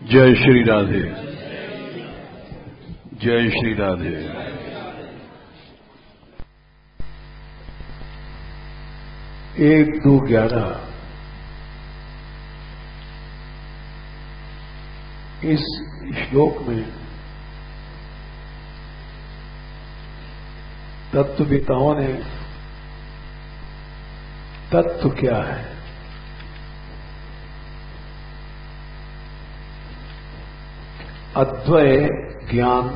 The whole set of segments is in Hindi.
जय श्री राधे। जय श्री राधे। एक 2:11 इस श्लोक में तत्ववेताओं ने तत्व क्या है, अद्वय ज्ञान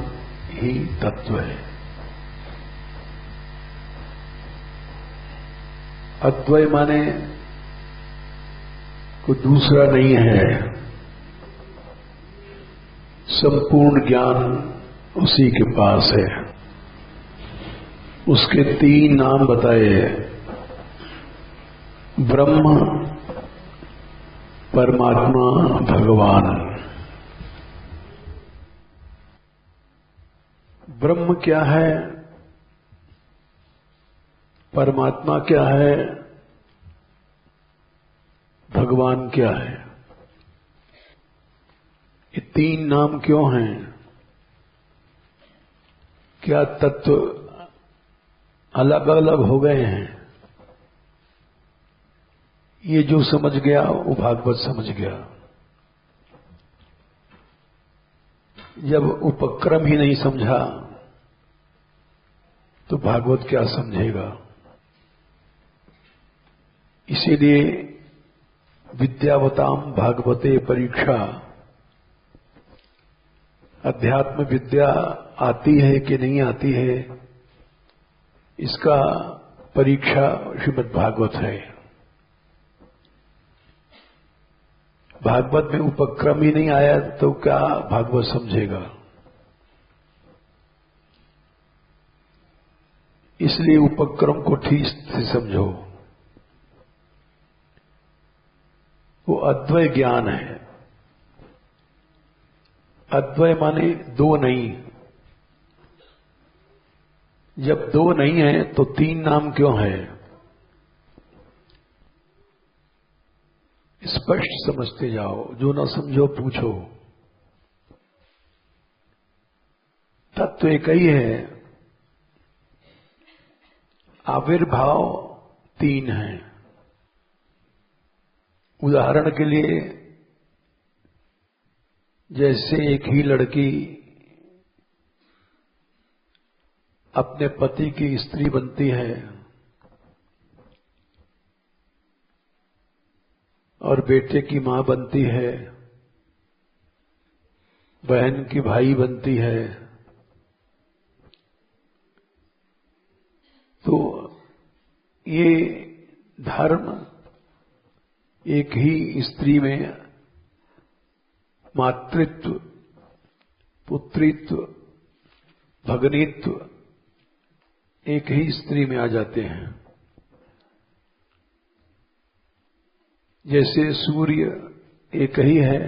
ही तत्व है। अद्वय माने कोई दूसरा नहीं है, संपूर्ण ज्ञान उसी के पास है। उसके 3 नाम बताए, ब्रह्म, परमात्मा, भगवान। ब्रह्म क्या है, परमात्मा क्या है, भगवान क्या है? ये 3 नाम क्यों हैं? क्या तत्व अलग अलग हो गए हैं? ये जो समझ गया वो भागवत समझ गया। जब उपक्रम ही नहीं समझा तो भागवत क्या समझेगा? इसीलिए विद्यावताम भागवते परीक्षा, अध्यात्म विद्या आती है कि नहीं आती है, इसका परीक्षा श्रीमद् भागवत है। भागवत में उपक्रम ही नहीं आया तो क्या भागवत समझेगा? इसलिए उपक्रम को ठीक से समझो। वो अद्वय ज्ञान है। अद्वय माने 2 नहीं। जब 2 नहीं है तो 3 नाम क्यों है? स्पष्ट समझते जाओ, जो ना समझो पूछो। तत्व एक ही है, आविर्भाव 3 हैं। उदाहरण के लिए, जैसे एक ही लड़की अपने पति की स्त्री बनती है और बेटे की मां बनती है, बहन की भाई बनती है, तो ये धर्म एक ही स्त्री में मातृत्व, पुत्रित्व, भगनीत्व एक ही स्त्री में आ जाते हैं। जैसे सूर्य एक ही है,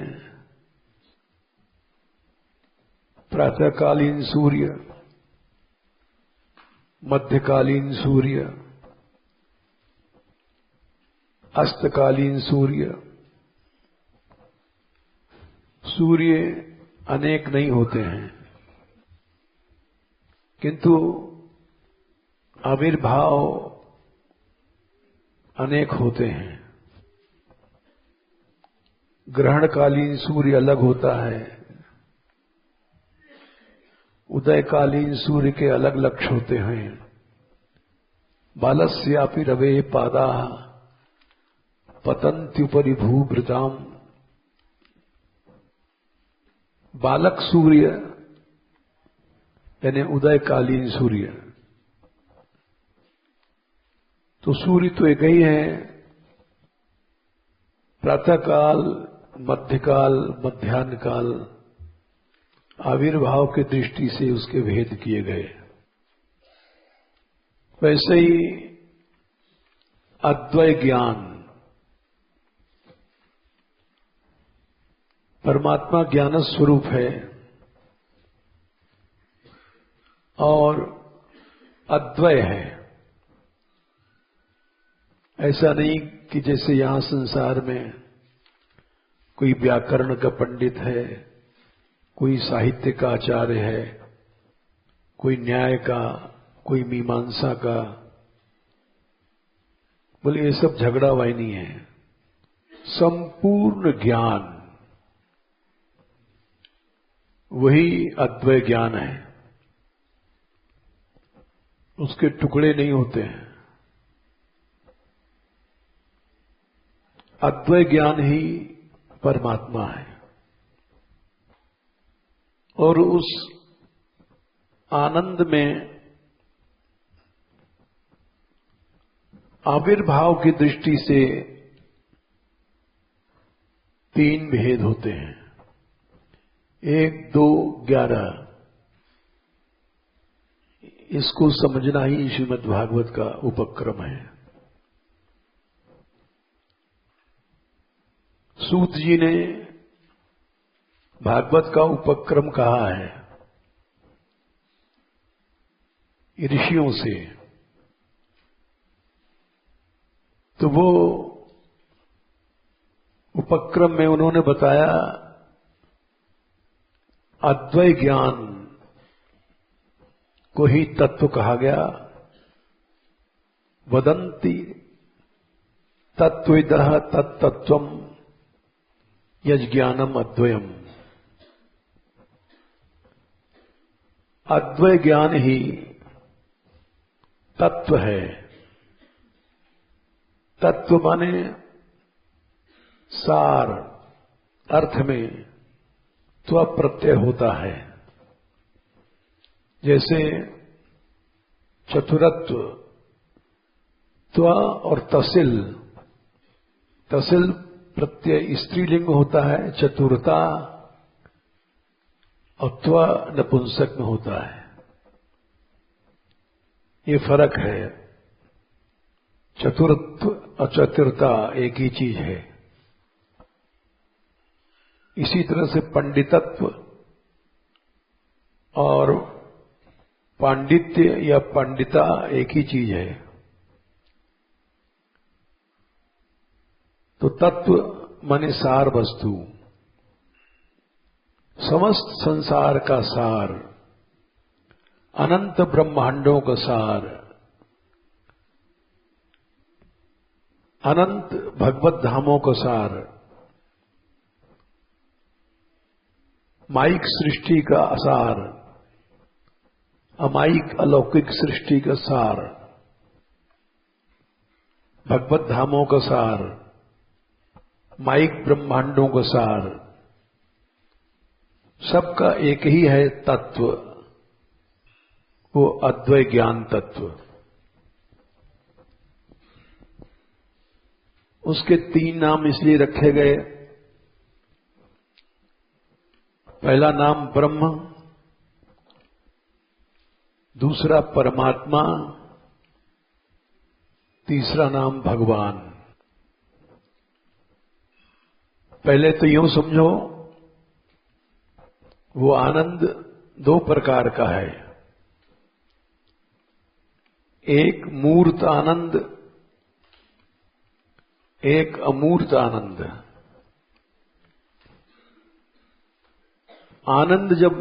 प्रातःकालीन सूर्य, मध्यकालीन सूर्य, अस्तकालीन सूर्य। सूर्य अनेक नहीं होते हैं, किंतु आविर्भाव अनेक होते हैं। ग्रहणकालीन सूर्य अलग होता है, उदयकालीन सूर्य के अलग लक्ष्य होते हैं। बालस्यापि रवे पादा पतन्त्युपरि भूभृताम। बालक सूर्य यानी उदयकालीन सूर्य। तो सूर्य तो एक ही है, प्रातःकाल, मध्यकाल, मध्याह्न काल आविर्भाव की दृष्टि से उसके भेद किए गए। वैसे ही अद्वय ज्ञान, परमात्मा ज्ञान स्वरूप है और अद्वय है। ऐसा नहीं कि जैसे यहां संसार में कोई व्याकरण का पंडित है, कोई साहित्य का आचार्य है, कोई न्याय का, कोई मीमांसा का। बोले ये सब झगड़ा वाहिनी है। संपूर्ण ज्ञान वही अद्वय ज्ञान है, उसके टुकड़े नहीं होते हैं। अद्वय ज्ञान ही परमात्मा है और उस आनंद में आविर्भाव की दृष्टि से तीन भेद होते हैं, 1, 2, 11। इसको समझना ही श्रीमद् भागवत का उपक्रम है। सूत जी ने भागवत का उपक्रम कहा है ऋषियों से, तो वो उपक्रम में उन्होंने बताया अद्वय ज्ञान को ही तत्व कहा गया। वदन्ति तत्त्वविदः तत्तत्वम् यज्ज्ञानम अद्वयम्। अद्वय ज्ञान ही तत्व है। तत्व माने सार, अर्थ में त्व प्रत्यय होता है। जैसे चतुरत्व, त्व और तसिल, तसिल प्रत्यय स्त्रीलिंग होता है, चतुरता और त्व नपुंसक में होता है। ये फर्क है। चतुरत्व और चतुरता एक ही चीज है। इसी तरह से पंडितत्व और पांडित्य या पंडिता एक ही चीज है। तो तत्व माने सार वस्तु, समस्त संसार का सार, अनंत ब्रह्मांडों का सार, अनंत भगवत धामों का सार, माइक सृष्टि का सार, अमाइक अलौकिक सृष्टि का सार, भगवत धामों का सार, माइक ब्रह्मांडों का सार, सबका एक ही है तत्व, वो अद्वय ज्ञान तत्व। उसके 3 नाम इसलिए रखे गए। पहला नाम ब्रह्म, दूसरा परमात्मा, तीसरा नाम भगवान। पहले तो यूं समझो वो आनंद 2 प्रकार का है। एक मूर्त आनंद, एक अमूर्त आनंद। आनंद जब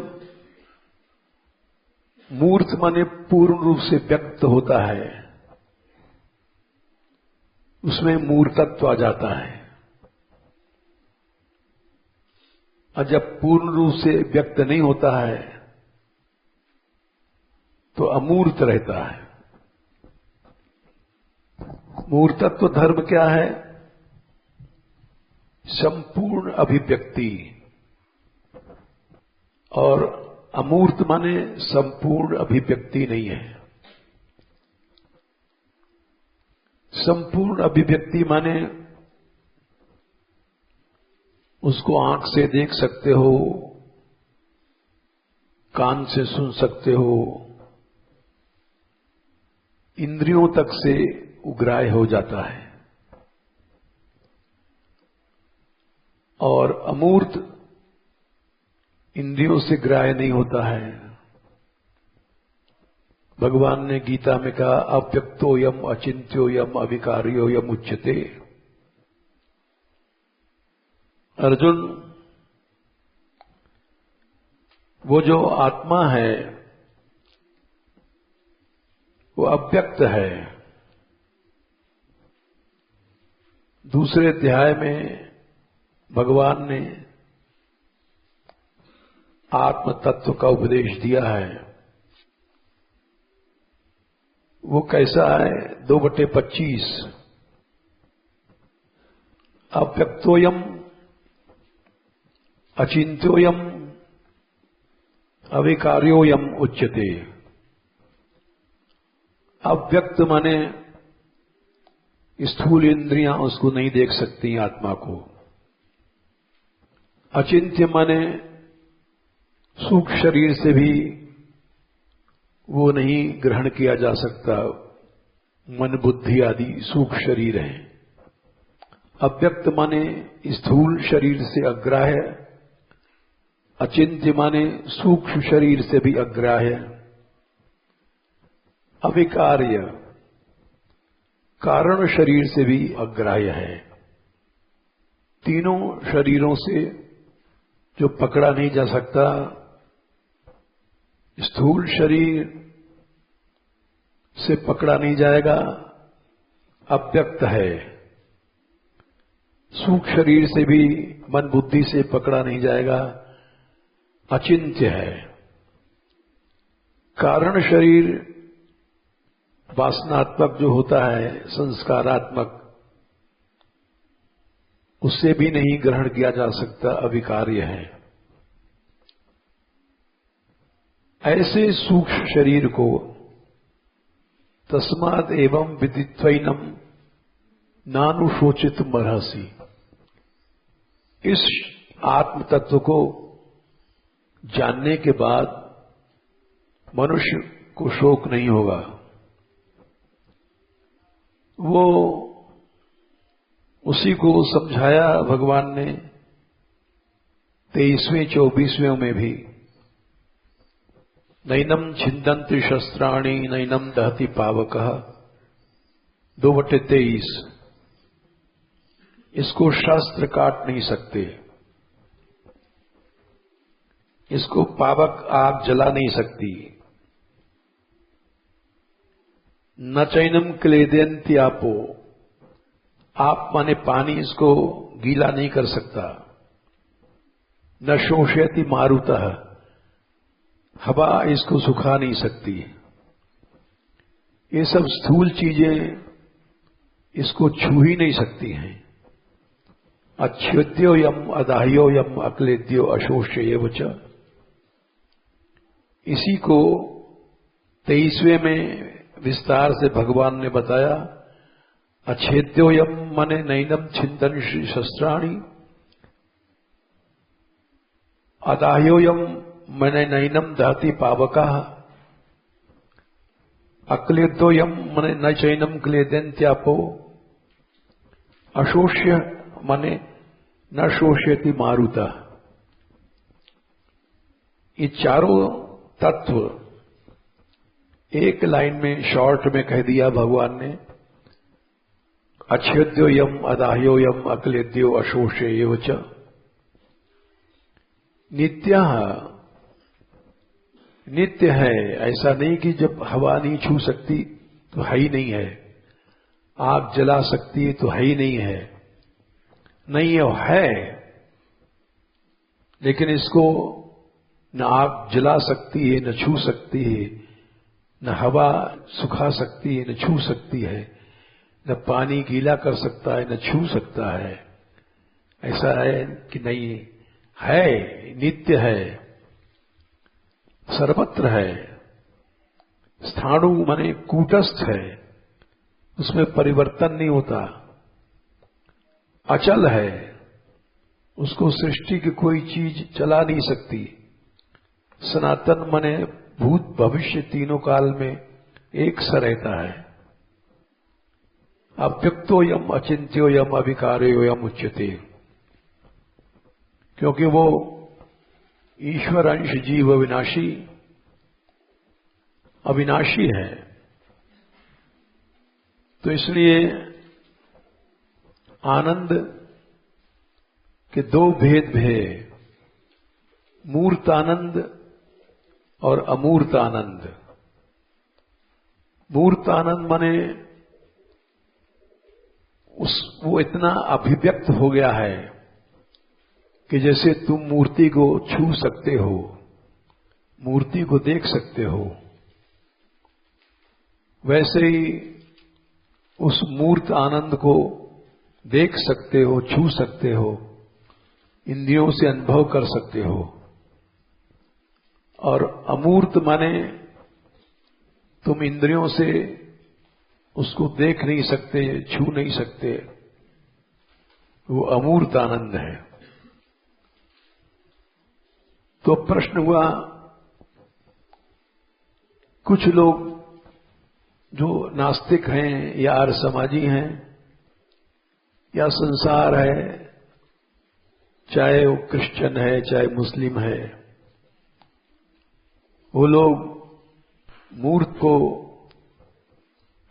मूर्त माने पूर्ण रूप से व्यक्त होता है, उसमें मूर्तत्व आ जाता है। और जब पूर्ण रूप से व्यक्त नहीं होता है तो अमूर्त रहता है। मूर्तत्व धर्म क्या है? संपूर्ण अभिव्यक्ति। और अमूर्त माने संपूर्ण अभिव्यक्ति नहीं है। संपूर्ण अभिव्यक्ति माने उसको आंख से देख सकते हो, कान से सुन सकते हो, इंद्रियों तक से उग्राह्य हो जाता है। और अमूर्त इंद्रियों से ग्राह्य नहीं होता है। भगवान ने गीता में कहा, अव्यक्तो यम अचिंत्यो यम अविकार्यो यम उच्यते। अर्जुन, वो जो आत्मा है वो अव्यक्त है। दूसरे अध्याय में भगवान ने आत्म तत्व का उपदेश दिया है। वो कैसा है? 2/25 अव्यक्तोयम अचिंत्योयम अविकार्योयम उच्यते। अव्यक्त माने स्थूल इंद्रियां उसको नहीं देख सकती आत्मा को। अचिंत्य माने सूक्ष्म शरीर से भी वो नहीं ग्रहण किया जा सकता। मन बुद्धि आदि सूक्ष्म शरीर है। अव्यक्त माने स्थूल शरीर से अग्राह्य, अचिंत्य माने सूक्ष्म शरीर से भी अग्राह्य, अविकार्य कारण शरीर से भी अग्राह्य है। तीनों शरीरों से जो पकड़ा नहीं जा सकता, स्थूल शरीर से पकड़ा नहीं जाएगा, अव्यक्त है। सूक्ष्म शरीर से भी मन बुद्धि से पकड़ा नहीं जाएगा, अचिंत्य है। कारण शरीर वासनात्मक जो होता है, संस्कारात्मक, उससे भी नहीं ग्रहण किया जा सकता, अविकार्य है। ऐसे सूक्ष्म शरीर को तस्माद एवं विदित्वैनम नानुशोचित मरहसी। इस आत्म तत्व को जानने के बाद मनुष्य को शोक नहीं होगा। वो उसी को समझाया भगवान ने 23वें 24वें में भी। नैनम छिन्दन्ति शस्त्राणि नैनम दहति पावकः 2/23। इसको शास्त्र काट नहीं सकते, इसको पावक आग जला नहीं सकती। न चैनम क्लेदयन्ति आपो, आप माने पानी इसको गीला नहीं कर सकता। न शोषयति मारुतः, हवा इसको सुखा नहीं सकती। ये सब स्थूल चीजें इसको छू ही नहीं सकती हैं। अच्छेद्यो यम अदाह्यो यम अक्लेद्यो अशोष्य एव च। इसी को 23वें में विस्तार से भगवान ने बताया। अच्छेद्यो यम मने नैनम छिन्दन शस्त्राणि, अदाह्यो यम मने नैनम दहति पावकः, अक्लेद्यो यम मने न चैनम क्लेदन्त्यापो, अशोष्य मने न शोष्यति मारुतः। ये चारों तत्व एक लाइन में शॉर्ट में कह दिया भगवान ने। अच्छेद्यो यम अदाह्यो यम अक्लेद्यो अशोष्य एव च। नित्यः, नित्य है। ऐसा नहीं कि जब हवा नहीं छू सकती तो है ही नहीं है, आग जला सकती है तो है ही नहीं है। नहीं है, लेकिन इसको न आग जला सकती है, न छू सकती है, न हवा सुखा सकती है, न छू सकती है, न पानी गीला कर सकता है, न छू सकता है। ऐसा है कि नहीं है, नित्य है, सर्वत्र है। स्थाणु माने कूटस्थ है, उसमें परिवर्तन नहीं होता। अचल है, उसको सृष्टि की कोई चीज चला नहीं सकती। सनातन माने भूत भविष्य तीनों काल में एक सा रहता है। अव्यक्तो यम अचिंत्यो यम अविकार्यो यम उच्यते। क्योंकि वो ईश्वर अंश जीव अविनाशी अविनाशी है, तो इसलिए आनंद कि दो भेद है, मूर्तानंद और अमूर्तानंद। मूर्तानंद माने वो इतना अभिव्यक्त हो गया है कि जैसे तुम मूर्ति को छू सकते हो, मूर्ति को देख सकते हो, वैसे ही उस मूर्त आनंद को देख सकते हो, छू सकते हो, इंद्रियों से अनुभव कर सकते हो। और अमूर्त माने तुम इंद्रियों से उसको देख नहीं सकते, छू नहीं सकते, वो अमूर्त आनंद है। तो प्रश्न हुआ, कुछ लोग जो नास्तिक हैं या आर्यसमाजी हैं या संसार है, चाहे वो क्रिश्चियन है चाहे मुस्लिम है, वो लोग मूर्त को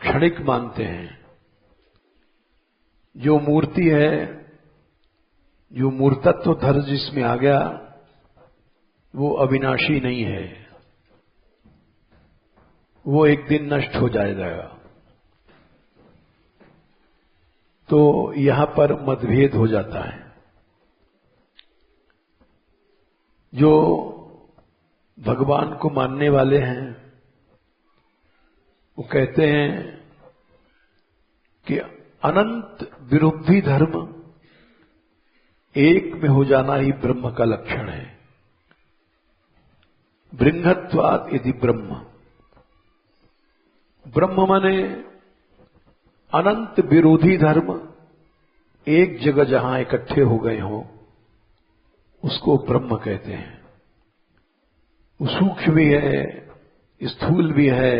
क्षणिक मानते हैं। जो मूर्ति है, जो मूर्तत्व धर्म जिसमें आ गया, वो अविनाशी नहीं है, वो एक दिन नष्ट हो जाएगा। तो यहां पर मतभेद हो जाता है। जो भगवान को मानने वाले हैं वो कहते हैं कि अनंत विरुद्धि धर्म एक में हो जाना ही ब्रह्म का लक्षण है। बृंहत्वात् यदि ब्रह्म, ब्रह्म माने अनंत विरोधी धर्म एक जगह जहां इकट्ठे हो गए हो, उसको ब्रह्म कहते हैं। वो सूक्ष्म भी है, स्थूल भी है,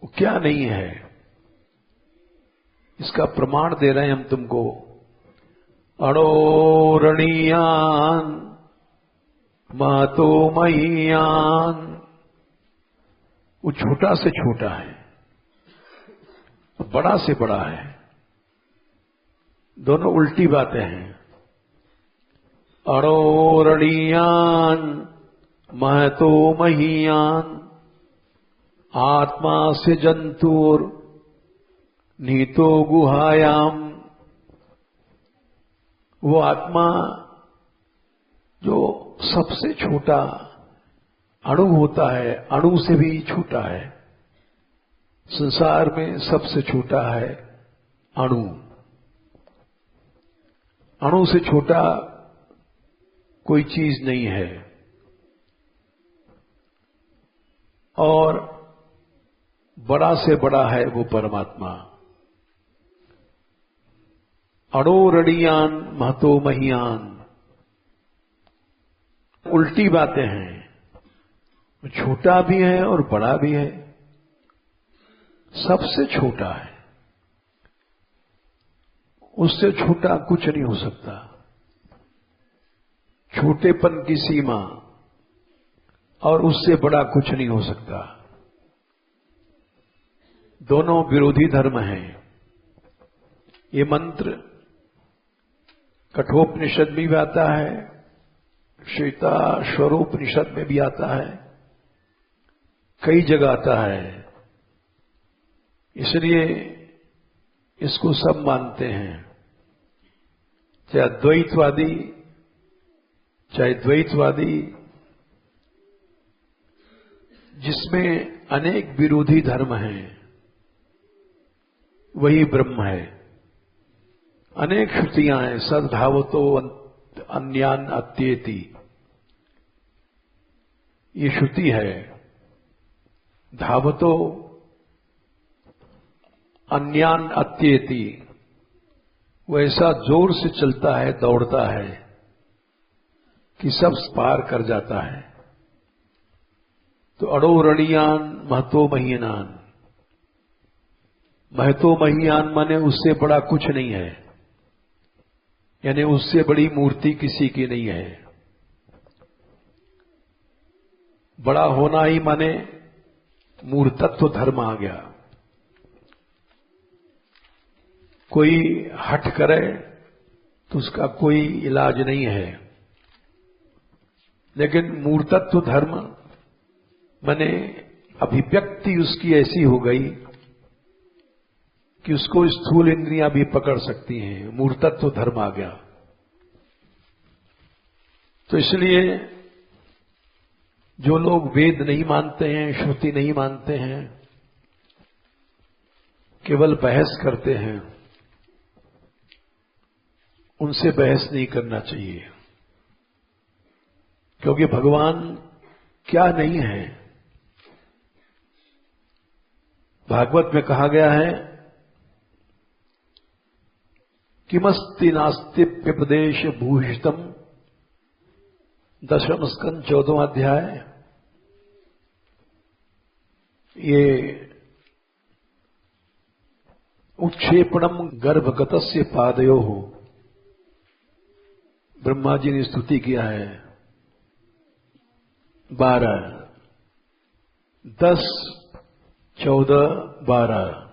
वो क्या नहीं है, इसका प्रमाण दे रहे हैं हम तुमको। अणोरणीयान महतो महीयान, वो छोटा से छोटा है, बड़ा से बड़ा है। दोनों उल्टी बातें हैं। अणोरणीयान महतो महीयान, आत्मा से जंतुर नीतो गुहायाम। वो आत्मा जो सबसे छोटा अणु होता है, अणु से भी छोटा है। संसार में सबसे छोटा है अणु। अणु से छोटा कोई चीज नहीं है। और बड़ा से बड़ा है वो परमात्मा। अणोरणीयान महतो महीयान, उल्टी बातें हैं। छोटा भी है और बड़ा भी है, सबसे छोटा है। उससे छोटा कुछ नहीं हो सकता। छोटेपन की सीमा, और उससे बड़ा कुछ नहीं हो सकता। दोनों विरोधी धर्म हैं। ये मंत्र कठोपनिषद में भी आता है, श्वेताश्वरोपनिषद में भी आता है, कई जगह आता है। इसलिए इसको सब मानते हैं, चाहे अद्वैतवादी चाहे द्वैतवादी। जिसमें अनेक विरोधी धर्म हैं, वही ब्रह्म है। अनेक श्रुतियां हैं, सद्भावतो अन्यान अत्येति, ये श्रुति है। धावतो अन्यान अत्येति, वो ऐसा जोर से चलता है, दौड़ता है कि सब पार कर जाता है। तो अणोरणीयान महतो महीयान, महतो महीयान माने उससे बड़ा कुछ नहीं है, यानी उससे बड़ी मूर्ति किसी की नहीं है। बड़ा होना ही माने मूर्तत्व धर्म आ गया। कोई हठ करे तो उसका कोई इलाज नहीं है। लेकिन मूर्तत्व धर्म माने अभिव्यक्ति उसकी ऐसी हो गई कि उसको स्थूल इंद्रियां भी पकड़ सकती हैं, मूर्तत्व धर्म आ गया। तो इसलिए जो लोग वेद नहीं मानते हैं, श्रुति नहीं मानते हैं, केवल बहस करते हैं, उनसे बहस नहीं करना चाहिए। क्योंकि भगवान क्या नहीं है। भागवत में कहा गया है किमस्ति नास्ति व्यपदेश भूषितम, 10वें स्कंद 14वां अध्याय। ये उत्क्षेपणम गर्भगतस्य पादयोः, ब्रह्मा जी ने स्तुति किया है। 12, 10, 14, 12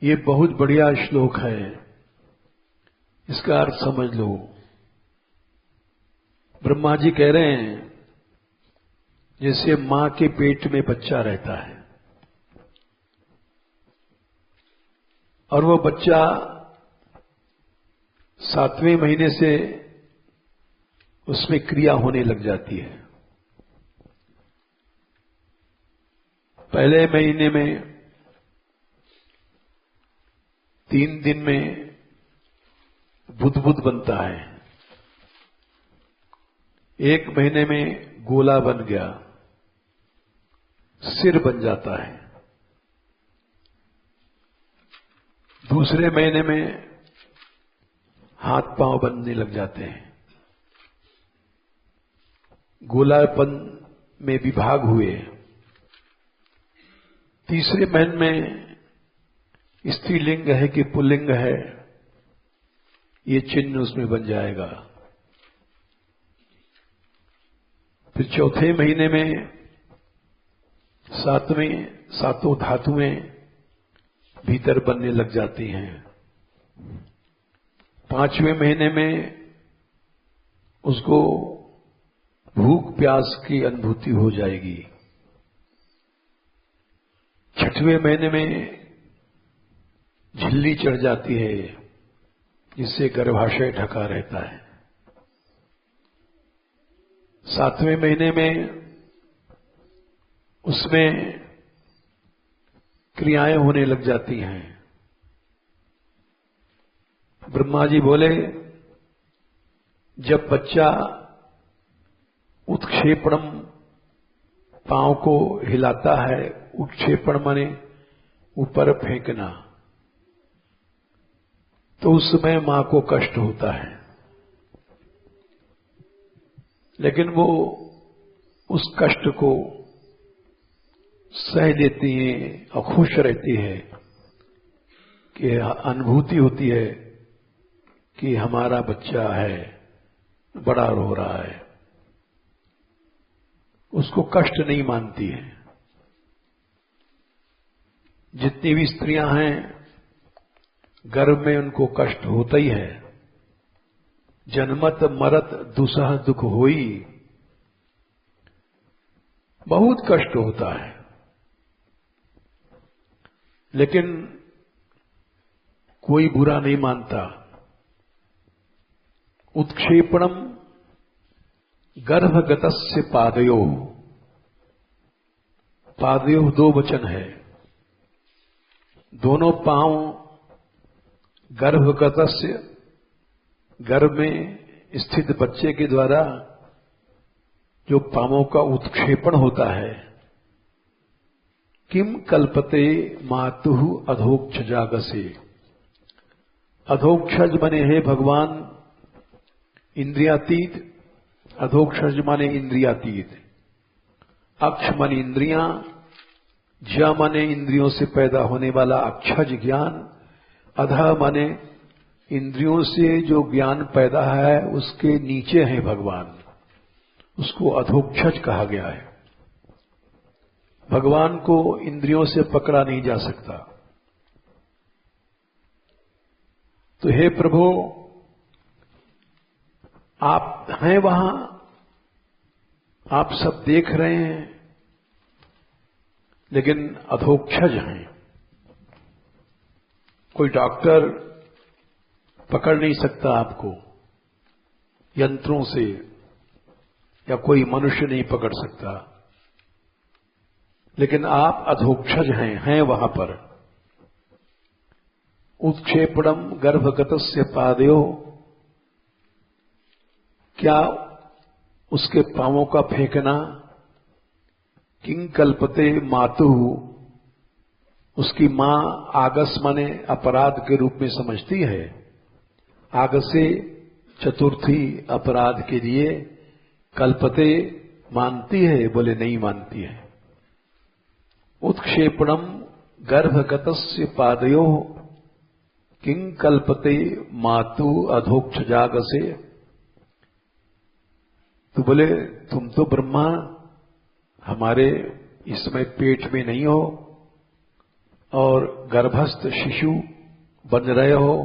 ये बहुत बढ़िया श्लोक है। इसका अर्थ समझ लो। ब्रह्मा जी कह रहे हैं जैसे मां के पेट में बच्चा रहता है और वो बच्चा 7वें महीने से उसमें क्रिया होने लग जाती है। पहले महीने में 3 दिन में बुदबुद बनता है, 1 महीने में गोला बन गया, सिर बन जाता है। दूसरे महीने में हाथ पांव बनने लग जाते हैं, गोलापन में विभाग हुए। तीसरे महीने में स्त्रीलिंग है कि पुल्लिंग है, ये चिन्ह उसमें बन जाएगा। फिर चौथे महीने में सातों धातुएं भीतर बनने लग जाती हैं। 5वें महीने में उसको भूख प्यास की अनुभूति हो जाएगी। 6वें महीने में झिल्ली चढ़ जाती है, जिससे गर्भाशय ढका रहता है। 7वें महीने में उसमें क्रियाएं होने लग जाती हैं। ब्रह्मा जी बोले जब बच्चा उत्क्षेपणम पांव को हिलाता है, उत्क्षेपण माने ऊपर फेंकना, तो उस समय मां को कष्ट होता है। लेकिन वो उस कष्ट को सह लेती है और खुश रहती है कि अनुभूति होती है कि हमारा बच्चा है, बड़ा रो रहा है। उसको कष्ट नहीं मानती है। जितनी भी स्त्रियां हैं गर्भ में उनको कष्ट होता ही है। जन्मत मरत दुसह दुख होई, बहुत कष्ट होता है। लेकिन कोई बुरा नहीं मानता। उत्क्षेपणम गर्भगतस्य पादयो, पादयो 2 वचन है। दोनों पांव गर्भगतस्य, गर्भ में स्थित बच्चे के द्वारा जो पांवों का उत्क्षेपण होता है। किम कल्पते मातुः अधोक्षजागसे, अधोक्षज बने हैं भगवान इंद्रियातीत, अधोक्षज माने इंद्रियातीत, अक्ष माने इंद्रियां, ज माने इंद्रियों से पैदा होने वाला अक्षज ज्ञान, अधा माने इंद्रियों से जो ज्ञान पैदा है उसके नीचे है भगवान, उसको अधोक्षज कहा गया है। भगवान को इंद्रियों से पकड़ा नहीं जा सकता। तो हे प्रभु, आप हैं वहां, आप सब देख रहे हैं, लेकिन अधोक्षज हैं। कोई डॉक्टर पकड़ नहीं सकता आपको यंत्रों से, या कोई मनुष्य नहीं पकड़ सकता, लेकिन आप अधोक्षज हैं वहां पर। उत्क्षेपणम गर्भगतस्य पादयो, क्या उसके पांवों का फेंकना, किं कल्पते मातु, उसकी मां आगस माने अपराध के रूप में समझती है। आगसे चतुर्थी अपराध के लिए, कल्पते मानती है, बोले नहीं मानती है। उत्क्षेपणम गर्भगतस्य पादयो किं कल्पते मातु अधोक्षजागसे। तो बोले तुम तो ब्रह्मा हमारे इस समय पेट में नहीं हो और गर्भस्थ शिशु बन रहे हो,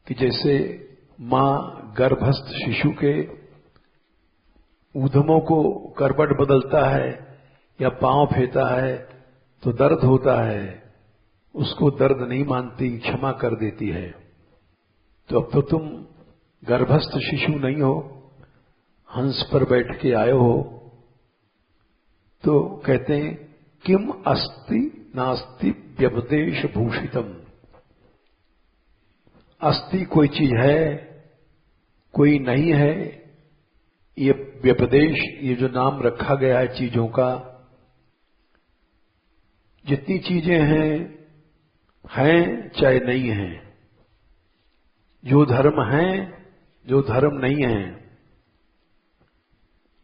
कि जैसे मां गर्भस्थ शिशु के ऊधमों को करवट बदलता है या पांव फेंता है तो दर्द होता है, उसको दर्द नहीं मानती, क्षमा कर देती है। तो अब तो तुम गर्भस्थ शिशु नहीं हो, हंस पर बैठ के आए हो। तो कहते हैं किम अस्ति नास्ति व्यपदेश भूषितम। अस्ति कोई चीज है, कोई नहीं है, ये व्यपदेश, ये जो नाम रखा गया है चीजों का, जितनी चीजें हैं चाहे नहीं हैं, जो धर्म हैं, जो धर्म नहीं है।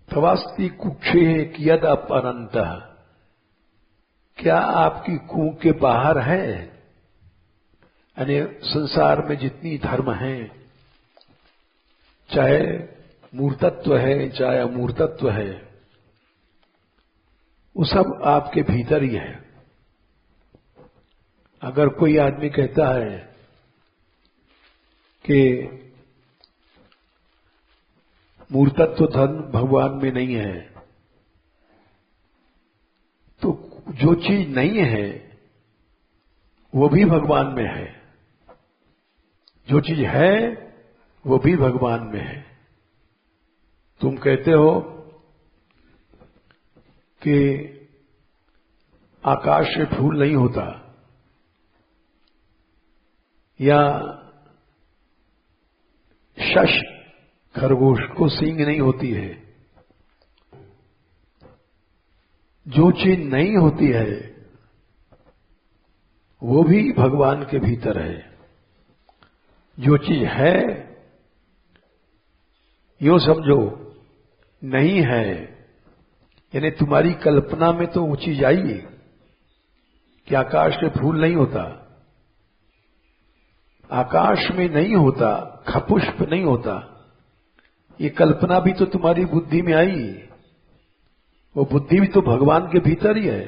तवास्ति कुक्षे कियद अपरंत, क्या आपकी कुएं के बाहर है? यानी संसार में जितनी धर्म हैं, चाहे मूर्तत्व है चाहे अमूर्तत्व है, वो सब आपके भीतर ही है। अगर कोई आदमी कहता है कि मूर्तत्व धर्म भगवान में नहीं है, तो जो चीज नहीं है वो भी भगवान में है, जो चीज है वो भी भगवान में है। तुम कहते हो कि आकाश से फूल नहीं होता, या शश खरगोश को सींग नहीं होती है। जो चीज नहीं होती है वो भी भगवान के भीतर है। जो चीज है, यो समझो नहीं है, यानी तुम्हारी कल्पना में तो वो चीज आई कि आकाश से फूल नहीं होता, आकाश में नहीं होता, खपुष्प नहीं होता, ये कल्पना भी तो तुम्हारी बुद्धि में आई। वो बुद्धि भी तो भगवान के भीतर ही है।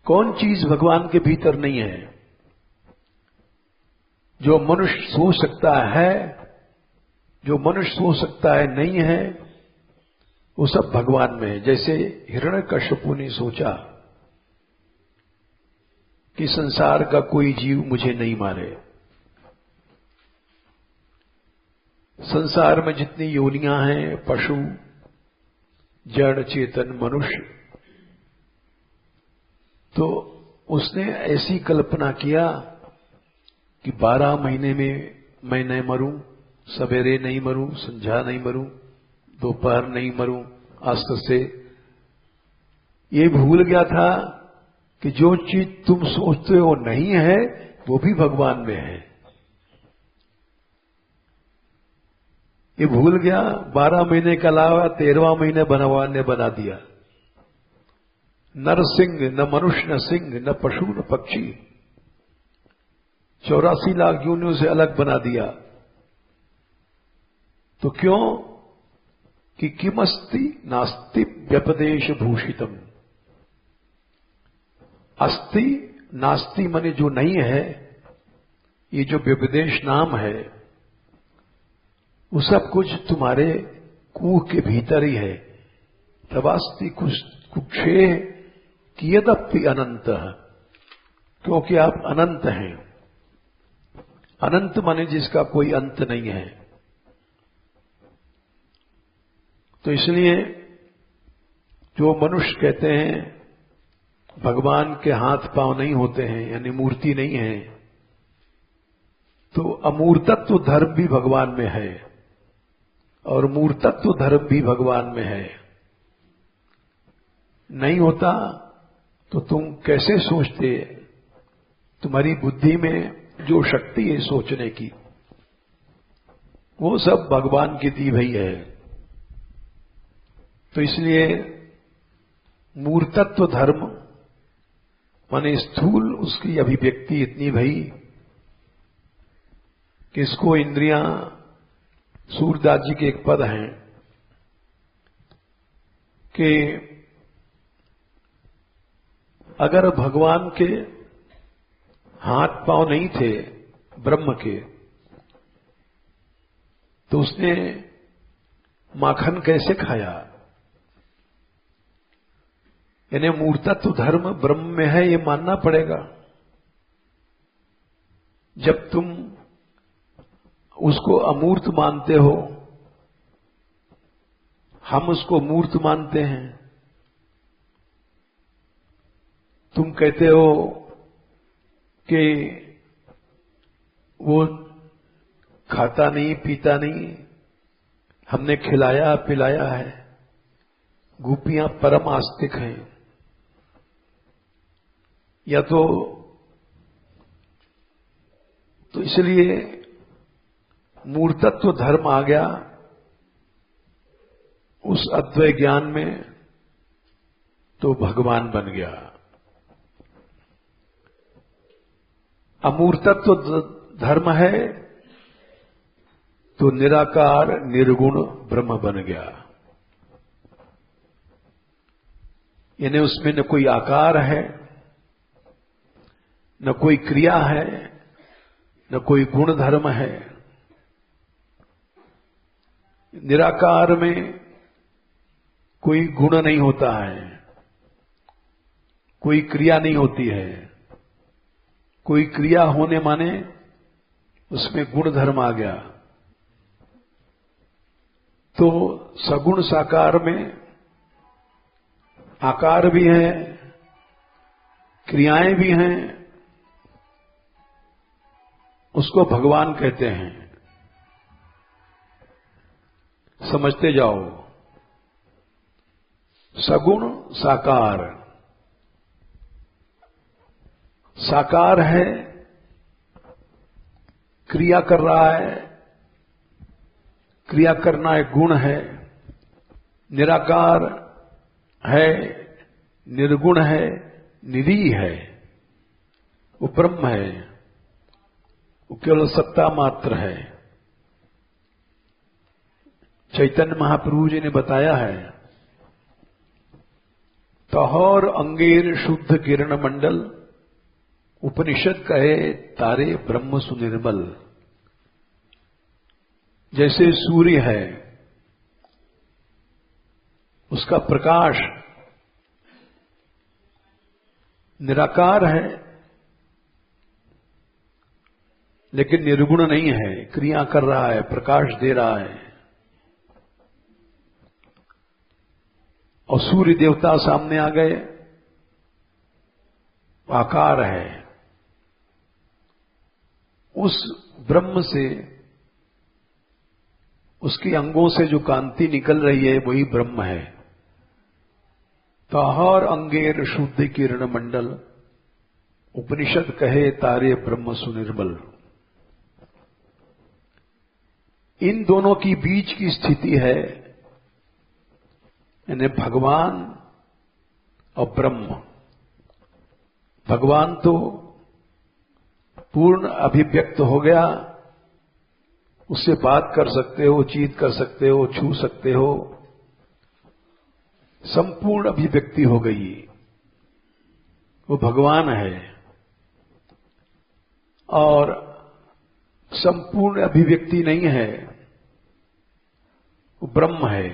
कौन चीज भगवान के भीतर नहीं है? जो मनुष्य सोच सकता है, जो मनुष्य सोच सकता है नहीं है, वो सब भगवान में है। जैसे हिरण्यकश्यपु ने सोचा कि संसार का कोई जीव मुझे नहीं मारे। संसार में जितनी योनियां हैं, पशु, जड़, चेतन, मनुष्य, तो उसने ऐसी कल्पना किया कि 12 महीने में मैं नहीं मरूं, सवेरे नहीं मरूं, संध्या नहीं मरूं, दोपहर नहीं मरूं, अस्त से। ये भूल गया था कि जो चीज तुम सोचते हो नहीं है वो भी भगवान में है। ये भूल गया। 12 महीने के अलावा 13वां महीने भगवान ने बना दिया। नर सिंह, न मनुष्य, न सिंह, न पशु, न पक्षी, 84 लाख योनियों से अलग बना दिया। तो क्यों? कि किमस्ति नास्ति व्यपदेश भूषितम। अस्ति नास्ति माने जो नहीं है, ये जो व्यपदेश नाम है वो सब कुछ तुम्हारे कुह के भीतर ही है। तवास्ति कुक्षे कियदपि अनंत, क्योंकि आप अनंत हैं। अनंत माने जिसका कोई अंत नहीं है। तो इसलिए जो मनुष्य कहते हैं भगवान के हाथ पांव नहीं होते हैं, यानी मूर्ति नहीं है, तो अमूर्तत्व धर्म भी भगवान में है और मूर्तत्व धर्म भी भगवान में है। नहीं होता तो तुम कैसे सोचते? तुम्हारी बुद्धि में जो शक्ति है सोचने की, वो सब भगवान की दी हुई है। तो इसलिए मूर्तत्व धर्म माने स्थूल उसकी अभिव्यक्ति इतनी भई कि इसको इंद्रियां, सूरदास जी के एक पद हैं कि अगर भगवान के हाथ पांव नहीं थे ब्रह्म के, तो उसने माखन कैसे खाया? यानी मूर्तत्व धर्म ब्रह्म में है, ये मानना पड़ेगा। जब तुम उसको अमूर्त मानते हो, हम उसको मूर्त मानते हैं। तुम कहते हो कि वो खाता नहीं पीता नहीं, हमने खिलाया पिलाया है, गोपियां परम आस्तिक हैं। या तो इसलिए मूर्तत्व धर्म आ गया उस अद्वैय ज्ञान में, तो भगवान बन गया। अमूर्तत्व धर्म है तो निराकार निर्गुण ब्रह्म बन गया। यानी उसमें न कोई आकार है, न कोई क्रिया है, न कोई गुण धर्म है। निराकार में कोई गुण नहीं होता है, कोई क्रिया नहीं होती है। कोई क्रिया होने माने उसमें गुण धर्म आ गया। तो सगुण साकार में आकार भी है, क्रियाएं भी हैं, उसको भगवान कहते हैं। समझते जाओ, सगुण साकार। साकार है, क्रिया कर रहा है, क्रिया करना एक गुण है। निराकार है, निर्गुण है, निरी है, वो ब्रह्म है, वो केवल सत्ता मात्र है। चैतन्य महाप्रभु जी ने बताया है, तहौर अंगेर शुद्ध किरण मंडल, उपनिषद कहे तारे ब्रह्म सुनिर्मल। जैसे सूर्य है, उसका प्रकाश निराकार है, लेकिन निर्गुण नहीं है, क्रिया कर रहा है, प्रकाश दे रहा है। और सूर्य देवता सामने आ गए, आकार है। उस ब्रह्म से, उसके अंगों से जो कांति निकल रही है वही ब्रह्म है। तहौर अंगेर शुद्ध किरण मंडल, उपनिषद कहे तारे ब्रह्म सुनिर्मल। इन दोनों की बीच की स्थिति है, यानी भगवान और ब्रह्म। भगवान तो पूर्ण अभिव्यक्त हो गया, उससे बात कर सकते हो, चीत कर सकते हो, छू सकते हो, संपूर्ण अभिव्यक्ति हो गई, वो भगवान है। और संपूर्ण अभिव्यक्ति नहीं है, वो ब्रह्म है।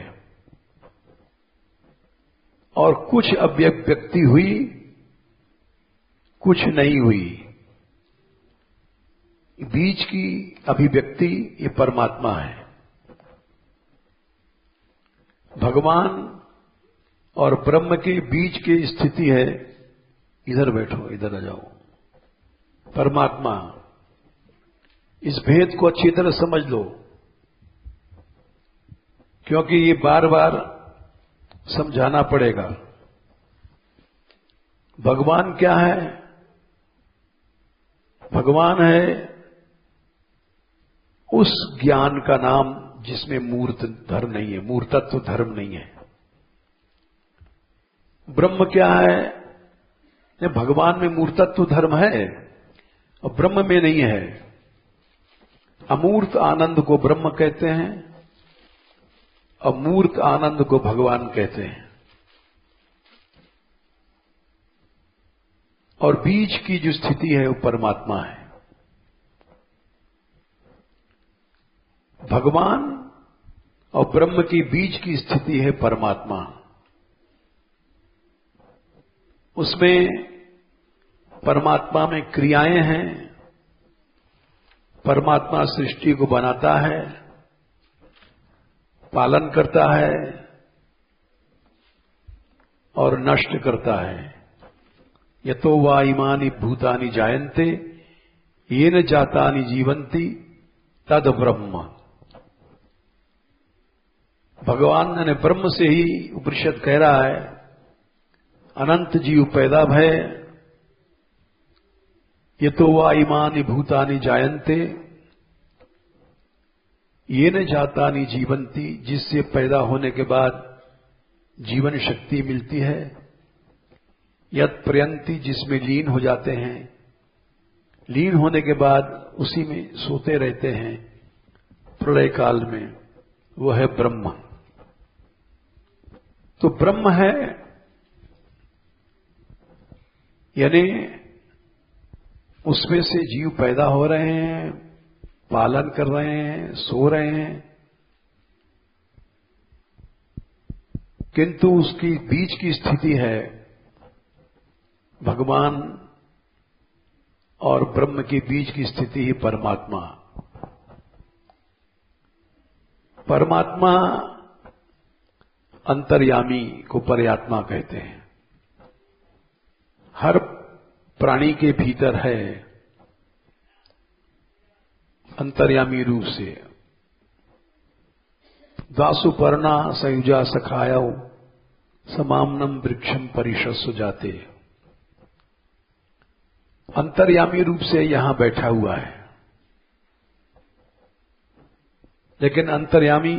और कुछ अभिव्यक्ति हुई, कुछ नहीं हुई। बीच की अभिव्यक्ति ये परमात्मा है। भगवान और ब्रह्म के बीच की स्थिति है, इधर बैठो, इधर आ जाओ, परमात्मा। इस भेद को अच्छी तरह समझ लो, क्योंकि ये बार बार समझाना पड़ेगा। भगवान क्या है? भगवान है उस ज्ञान का नाम जिसमें मूर्त धर्म नहीं है, मूर्तत्व धर्म नहीं है। ब्रह्म क्या है? भगवान में मूर्तत्व धर्म है और ब्रह्म में नहीं है। अमूर्त आनंद को ब्रह्म कहते हैं, अमूर्त आनंद को भगवान कहते हैं। और बीच की जो स्थिति है वो परमात्मा है। भगवान और ब्रह्म की बीच की स्थिति है परमात्मा। उसमें परमात्मा में क्रियाएं हैं। परमात्मा सृष्टि को बनाता है, पालन करता है और नष्ट करता है। यतो वा इमानि भूतानि जायन्ते येन जातानि जीवन्ति तद ब्रह्म। भगवान ने ब्रह्म से ही उपनिषद कह रहा है, अनंत जीव पैदा भय। यतो वा इमानि भूतानि जायन्ते येन जातानि जीवन्ति, जिससे पैदा होने के बाद जीवन शक्ति मिलती है। यत् प्रयंति, जिसमें लीन हो जाते हैं, लीन होने के बाद उसी में सोते रहते हैं प्रलय काल में, वो है ब्रह्म। तो ब्रह्म है, यानी उसमें से जीव पैदा हो रहे हैं, पालन कर रहे हैं, सो रहे हैं, किंतु उसकी बीच की स्थिति है भगवान और ब्रह्म के बीच की स्थिति ही परमात्मा। परमात्मा अंतर्यामी को परयात्मा कहते हैं। हर प्राणी के भीतर है अंतर्यामी रूप से। दासुपर्णा सयुजा सखायौ समामनम वृक्षम परिशस्व जाते। अंतर्यामी रूप से यहां बैठा हुआ है, लेकिन अंतर्यामी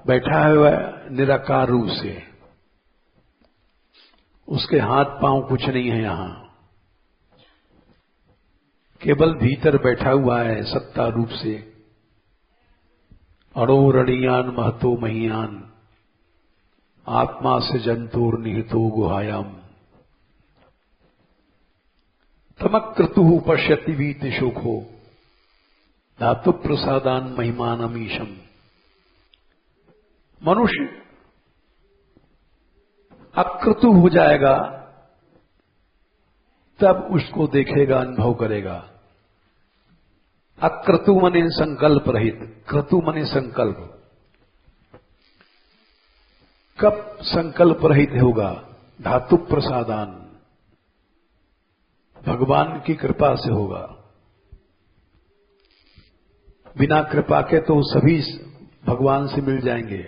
बैठा हुआ है निराकार रूप से। उसके हाथ पांव कुछ नहीं है, यहां केवल भीतर बैठा हुआ है सत्ता रूप से। अणोरणीयान महतो महीयान आत्मा से जंतुर निहितो गुहायाम तमक्रतु पश्यति वीत शोको धातु प्रसादान महिमानमीशम। मनुष्य अक्रतु हो जाएगा तब उसको देखेगा, अनुभव करेगा। अक्रतु मने संकल्प रहित, क्रतु मने संकल्प। कब संकल्प रहित होगा? धातु प्रसादान, भगवान की कृपा से होगा। बिना कृपा के तो सभी भगवान से मिल जाएंगे।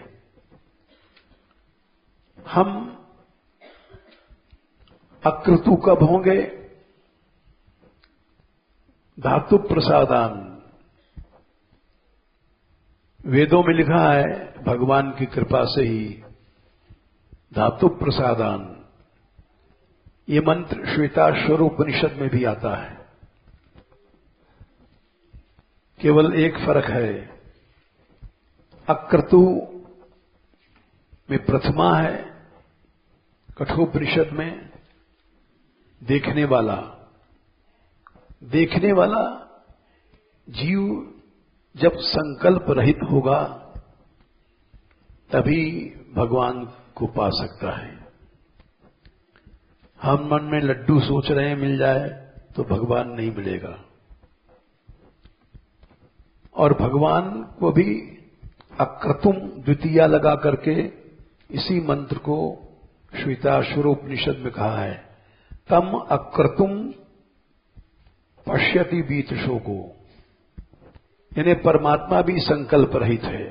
हम अक्रतु कब होंगे? धातु प्रसादान। वेदों में लिखा है भगवान की कृपा से ही धातु प्रसादान। ये मंत्र श्वेताश्वर उपनिषद में भी आता है। केवल एक फर्क है, अक्रतु में प्रथमा है, कठोपनिषद में देखने वाला। देखने वाला जीव जब संकल्प रहित होगा तभी भगवान को पा सकता है। हम मन में लड्डू सोच रहे हैं मिल जाए तो भगवान नहीं मिलेगा। और भगवान को भी अक्रतुम द्वितीया लगा करके इसी मंत्र को श्वेताश्वरोपनिषद में कहा है, तम अक्रतुम पश्यति बीत शोको। यानी परमात्मा भी संकल्प रहित है,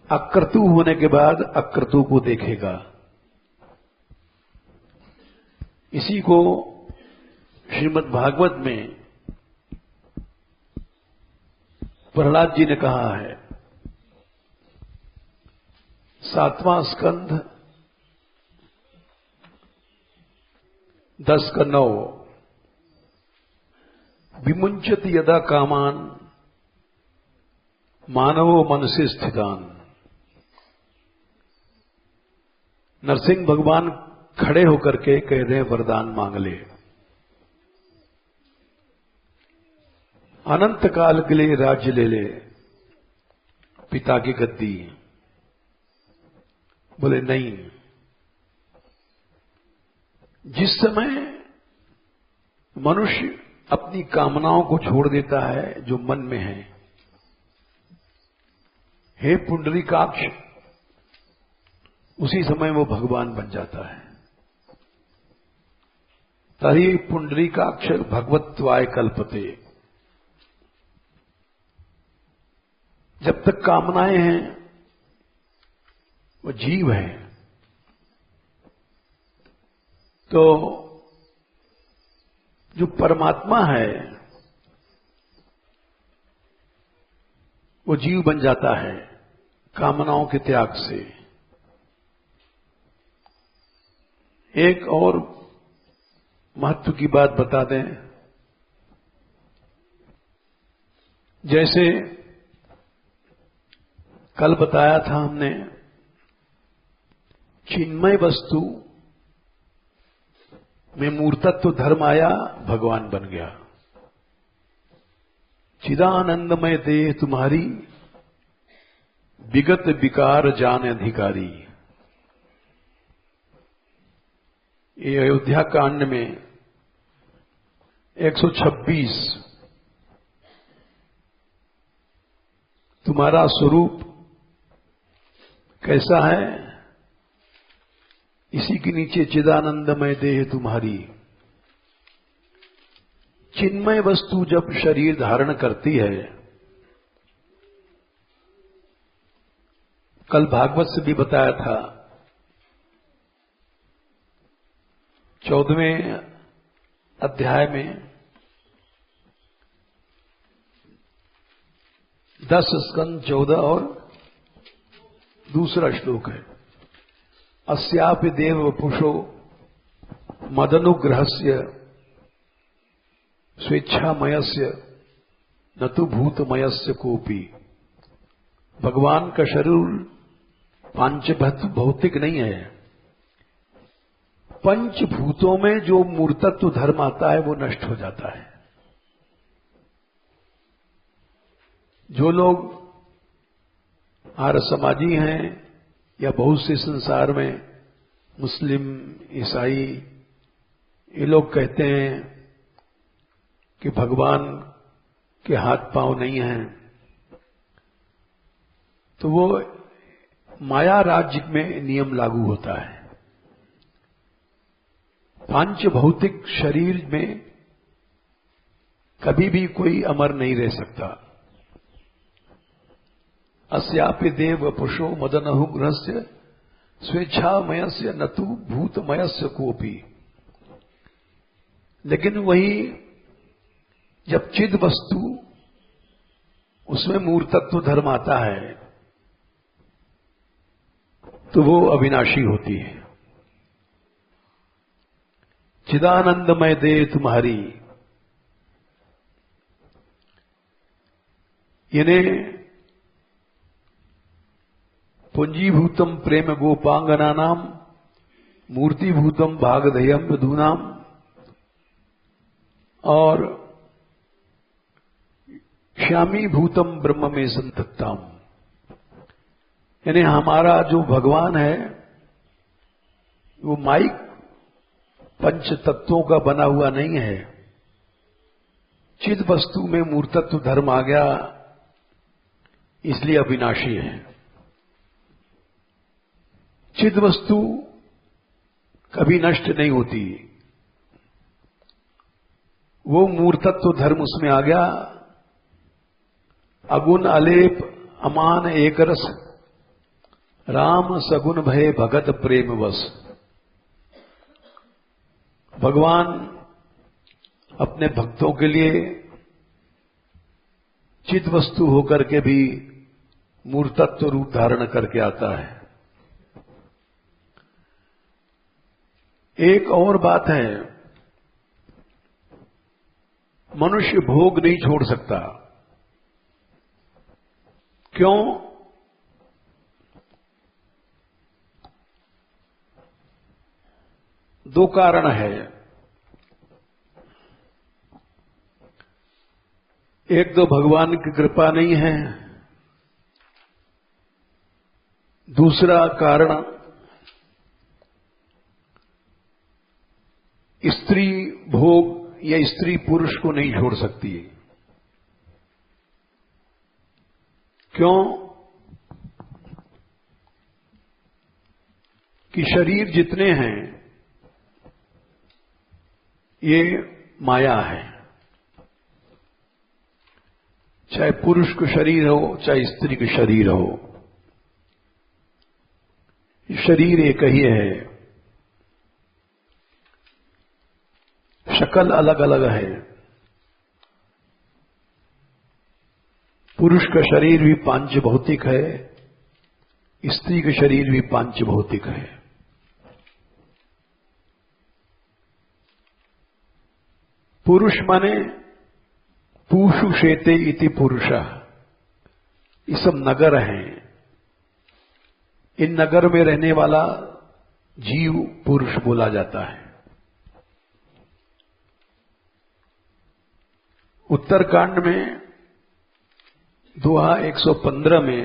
अक्रतु होने के बाद अक्रतु को देखेगा। इसी को श्रीमद् भागवत में प्रहलाद जी ने कहा है, 7वां स्कंध 10:9, विमुंचति यदा कामान मानवो मनसे स्थितान। नरसिंह भगवान खड़े होकर के कह रहे वरदान मांग ले, अनंत काल के लिए राज्य ले ले, पिता की गद्दी। बोले नहीं। जिस समय मनुष्य अपनी कामनाओं को छोड़ देता है जो मन में है, हे पुंडरीकाक्ष, उसी समय वो भगवान बन जाता है। तरी पुंडरीकाक्ष भगवत्वाय कल्पते। जब तक कामनाएं हैं वो जीव है, तो जो परमात्मा है वो जीव बन जाता है कामनाओं के त्याग से। एक और महत्व की बात बता दें, जैसे कल बताया था हमने, चिन्मय वस्तु में मूर्तत्व धर्म आया, भगवान बन गया। चिदानंदमय देह तुम्हारी, विगत विकार जान अधिकारी। ये अयोध्या कांड में 126 तुम्हारा स्वरूप कैसा है, इसी के नीचे चिदानंदमय देह तुम्हारी। चिन्मय वस्तु जब शरीर धारण करती है, कल भागवत से भी बताया था, 14वें अध्याय में 10 स्कंद 14 और दूसरा श्लोक है, अस्यापि देव वपुषो मदनुग्रहस्य स्वेच्छामयस्य न तो भूतमयस्य कोपी। भगवान का शरीर पांचभूत भौतिक नहीं है, पंचभूतों में जो मूर्तत्व धर्म आता है वो नष्ट हो जाता है। जो लोग आर्य समाजी हैं या बहुत से संसार में मुस्लिम ईसाई, ये लोग कहते हैं कि भगवान के हाथ पांव नहीं हैं, तो वो माया राज्य में नियम लागू होता है। पांच भौतिक शरीर में कभी भी कोई अमर नहीं रह सकता। अस्यापि देव पुरुषो मदनहुग्रहस्य स्वेच्छामयस्य न तु भूतमयस्य कोपी। लेकिन वही जब चिद वस्तु उसमें मूर्तत्व धर्म आता है तो वो अविनाशी होती है। चिदानंदमय देह तुम्हारी, यानी पुंजीभूतम प्रेम गोपांगना नाम मूर्तिभूतम भागधेयम विधूनाम। और पश्यामी भूतम ब्रह्म में संतताम, यानी हमारा जो भगवान है वो माइक पंच तत्वों का बना हुआ नहीं है। चिद वस्तु में मूर्तत्व धर्म आ गया, इसलिए अविनाशी है। चिद वस्तु कभी नष्ट नहीं होती, वो मूर्तत्व धर्म उसमें आ गया। अगुण अलेप अमान एक रस, राम सगुण भय भगत प्रेम वश। भगवान अपने भक्तों के लिए चिद वस्तु होकर के भी मूर्तत्व रूप धारण करके आता है। एक और बात है, मनुष्य भोग नहीं छोड़ सकता। क्यों? दो कारण है। एक तो भगवान की कृपा नहीं है, दूसरा कारण स्त्री भोग या स्त्री पुरुष को नहीं छोड़ सकती। क्यों? कि शरीर जितने हैं ये माया है। चाहे पुरुष का शरीर हो, चाहे स्त्री का शरीर हो, शरीर एक ही है, शक्ल अलग अलग है। पुरुष का शरीर भी पांच भौतिक है, स्त्री का शरीर भी पांच भौतिक है। पुरुष माने पूषु शेते इति पुरुषः, ये सब नगर हैं। इन नगर में रहने वाला जीव पुरुष बोला जाता है। उत्तरकांड में दोहा 115 में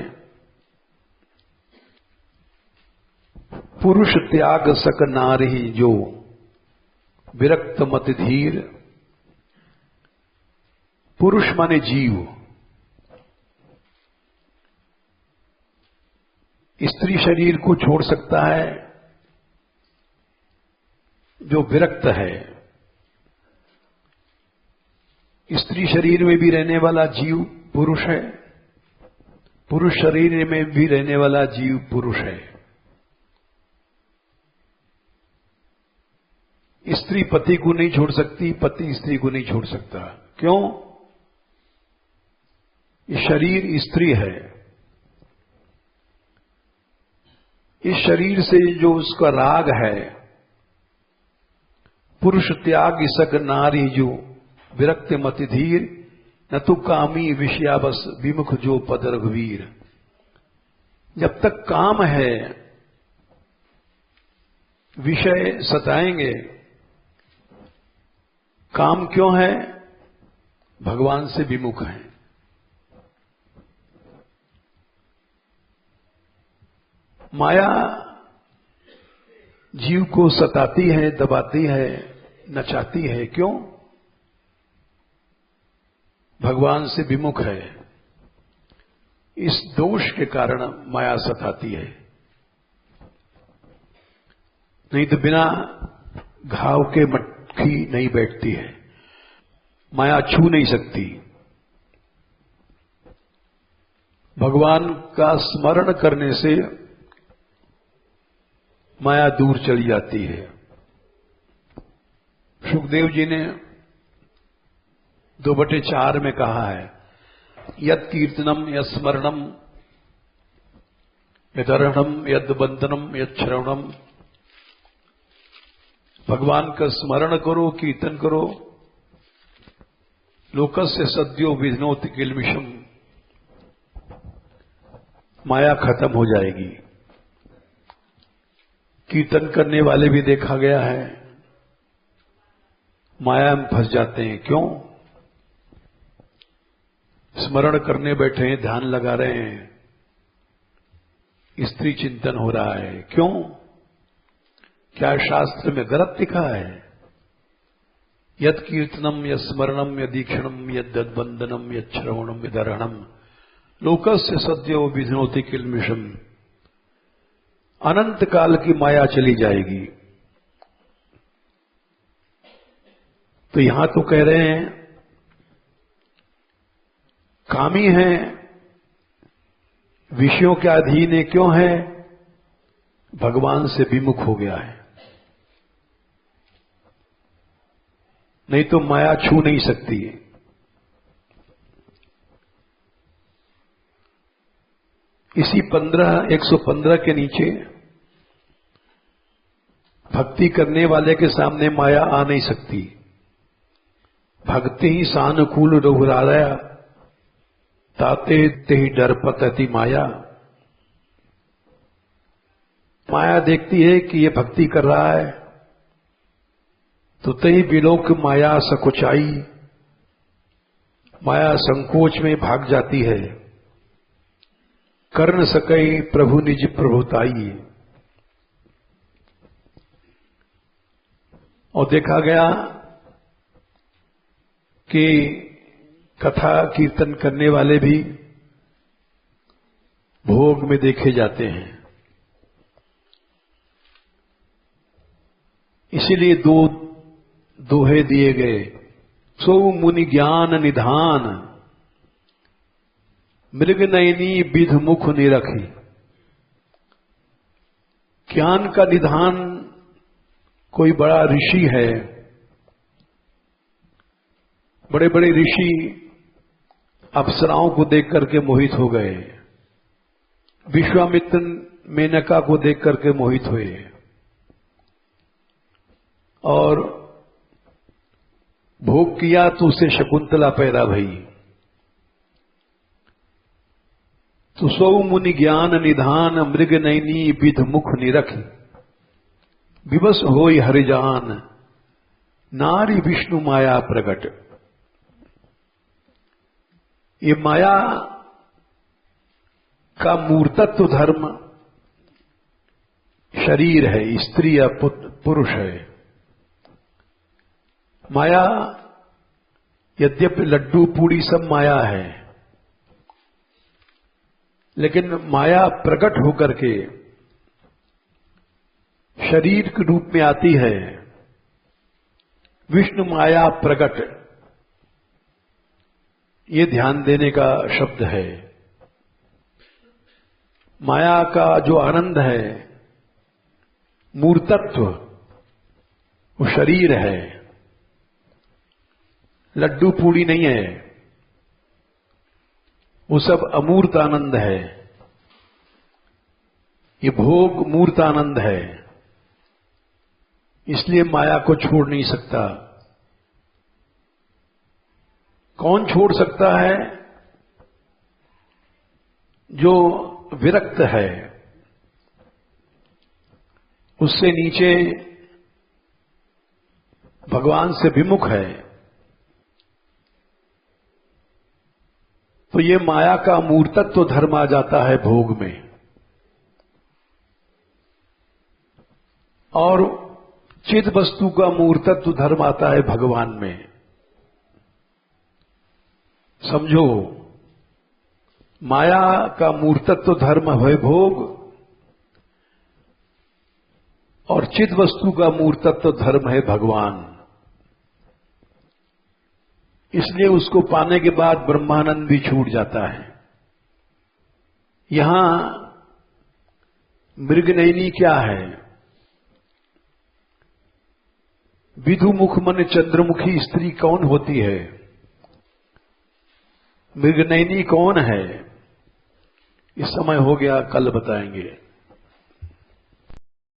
पुरुष त्याग सक नारी जो, विरक्त मत धीर। पुरुष माने जीव, स्त्री शरीर को छोड़ सकता है जो विरक्त है। स्त्री शरीर में भी रहने वाला जीव पुरुष है, पुरुष शरीर में भी रहने वाला जीव पुरुष है। स्त्री पति को नहीं छोड़ सकती, पति स्त्री को नहीं छोड़ सकता। क्यों? ये शरीर स्त्री है। इस शरीर से जो उसका राग है, पुरुष त्याग सक नारी जो, विरक्त मति धीर। न तो कामी विषयावस विमुख जो पद रघुवीर। जब तक काम है, विषय सताएंगे। काम क्यों है? भगवान से विमुख है। माया जीव को सताती है, दबाती है, नचाती है। क्यों? भगवान से विमुख है। इस दोष के कारण माया सताती है। नहीं तो बिना घाव के मक्खी नहीं बैठती है। माया छू नहीं सकती। भगवान का स्मरण करने से माया दूर चली जाती है। सुखदेव जी ने 2/4 में कहा है, यद कीर्तनम यद स्मरणम यदर्हणम यद बंधनम यद श्रवणम। भगवान का स्मरण करो, कीर्तन करो। लोकस्य सद्यो विघ्नोति किल्बिषम, माया खत्म हो जाएगी। कीर्तन करने वाले भी देखा गया है माया में फंस जाते हैं। क्यों? स्मरण करने बैठे हैं, ध्यान लगा रहे हैं, स्त्री चिंतन हो रहा है। क्यों? क्या शास्त्र में गलत लिखा है? यद कीर्तनम यद स्मरणम यद दीक्षणम यद वंदनम यद श्रवणम यदर्हणम लोकस्य सद्यो विधनोति किल्मिषम। अनंत काल की माया चली जाएगी। तो यहां तो कह रहे हैं कामी है, विषयों के अधीन है। क्यों है? भगवान से विमुख हो गया है। नहीं तो माया छू नहीं सकती है। इसी 115 के नीचे भक्ति करने वाले के सामने माया आ नहीं सकती। भक्ति ही सानुकूल रघुराया ताते ते ही डरपतति माया। माया देखती है कि ये भक्ति कर रहा है तो तई विलोक माया सकुचाई। माया संकोच में भाग जाती है। कर न सके प्रभु निज प्रभुताई। और देखा गया कि कथा कीर्तन करने वाले भी भोग में देखे जाते हैं। इसीलिए दो दोहे दिए गए। सो मुनि ज्ञान निधान मृग नयनी विध मुख निरखी। ज्ञान का निधान कोई बड़ा ऋषि है। बड़े बड़े ऋषि अप्सराओं को देख करके मोहित हो गए। विश्वामित्र मेनका को देख करके मोहित हुए और भोग किया तो उसे शकुंतला पैदा भई। तो सौ मुनि ज्ञान निधान मृग नैनी विध मुख निरख। विवश होई हरिजान नारी विष्णु माया प्रगट। ये माया का मूर्तत्व धर्म शरीर है, स्त्री या पुरुष है। माया यद्यपि लड्डू पूड़ी सब माया है, लेकिन माया प्रकट होकर के शरीर के रूप में आती है। विष्णु माया प्रकट, ये ध्यान देने का शब्द है। माया का जो आनंद है, मूर्तत्व, वो शरीर है, लड्डू पूड़ी नहीं है। वो सब अमूर्त आनंद है। ये भोग मूर्त आनंद है। इसलिए माया को छोड़ नहीं सकता। कौन छोड़ सकता है? जो विरक्त है, उससे नीचे भगवान से विमुख है। तो ये माया का मूर्तत्व धर्म आ जाता है भोग में। और चिद वस्तु का मूर्तत्व धर्म आता है भगवान में। समझो, माया का मूर्तत्व धर्म है भोग और चिद वस्तु का मूर्तत्व धर्म है भगवान। इसलिए उसको पाने के बाद ब्रह्मानंद भी छूट जाता है। यहां मृगनयनी क्या है? विधुमुख मन चंद्रमुखी स्त्री कौन होती है? मृगनयनी कौन है? इस समय हो गया, कल बताएंगे।